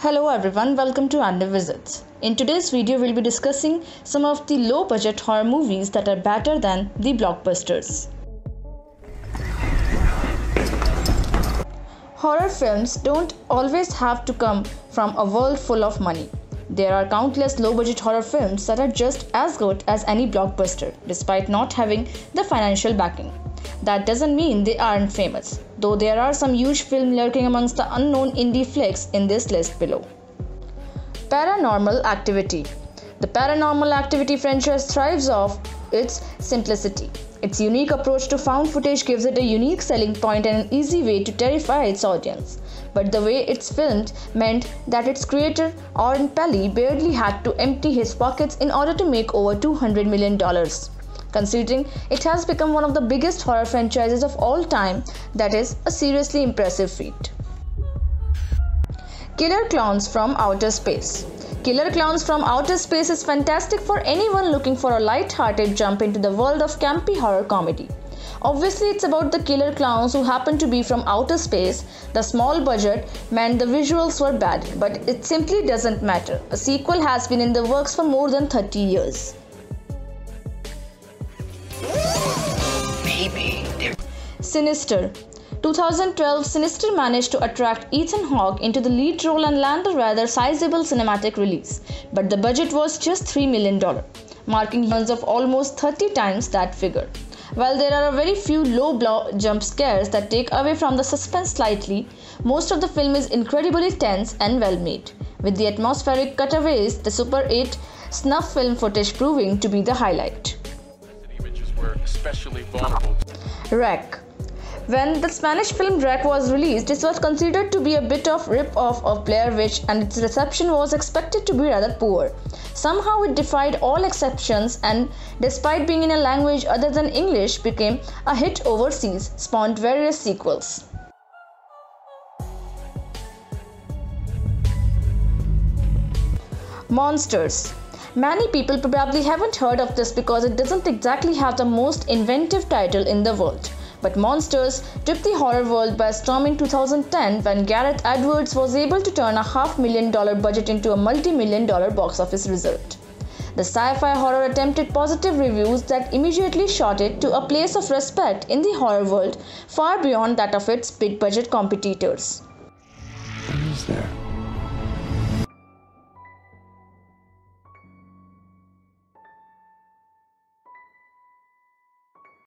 Hello everyone, welcome to Andy Visits. In today's video, we'll be discussing some of the low budget horror movies that are better than the blockbusters. Horror films don't always have to come from a world full of money. There are countless low budget horror films that are just as good as any blockbuster, despite not having the financial backing. That doesn't mean they aren't famous, though there are some huge films lurking amongst the unknown indie flicks in this list below. Paranormal Activity. The Paranormal Activity franchise thrives off its simplicity. Its unique approach to found footage gives it a unique selling point and an easy way to terrify its audience. But the way it's filmed meant that its creator, Oren Peli, barely had to empty his pockets in order to make over $200 million. Considering it has become one of the biggest horror franchises of all time, that is a seriously impressive feat. Killer Clowns from Outer Space. Killer Clowns from Outer Space is fantastic for anyone looking for a light-hearted jump into the world of campy horror comedy. Obviously, it's about the killer clowns who happen to be from outer space. The small budget meant the visuals were bad, but it simply doesn't matter. A sequel has been in the works for more than 30 years. Sinister. 2012, Sinister managed to attract Ethan Hawke into the lead role and land a rather sizable cinematic release, but the budget was just $3 million, marking runs of almost 30 times that figure. While there are a very few low-blow jump scares that take away from the suspense slightly, most of the film is incredibly tense and well-made, with the atmospheric cutaways, the Super 8 snuff film footage proving to be the highlight. REC. When the Spanish film REC was released, it was considered to be a bit of rip-off of Blair Witch and its reception was expected to be rather poor. Somehow it defied all exceptions and, despite being in a language other than English, became a hit overseas, spawned various sequels. Monsters. Many people probably haven't heard of this because it doesn't exactly have the most inventive title in the world. But Monsters took the horror world by storm in 2010 when Gareth Edwards was able to turn a $500,000 budget into a multi-million-dollar box office result. The sci-fi horror attempted positive reviews that immediately shot it to a place of respect in the horror world far beyond that of its big-budget competitors. What is there?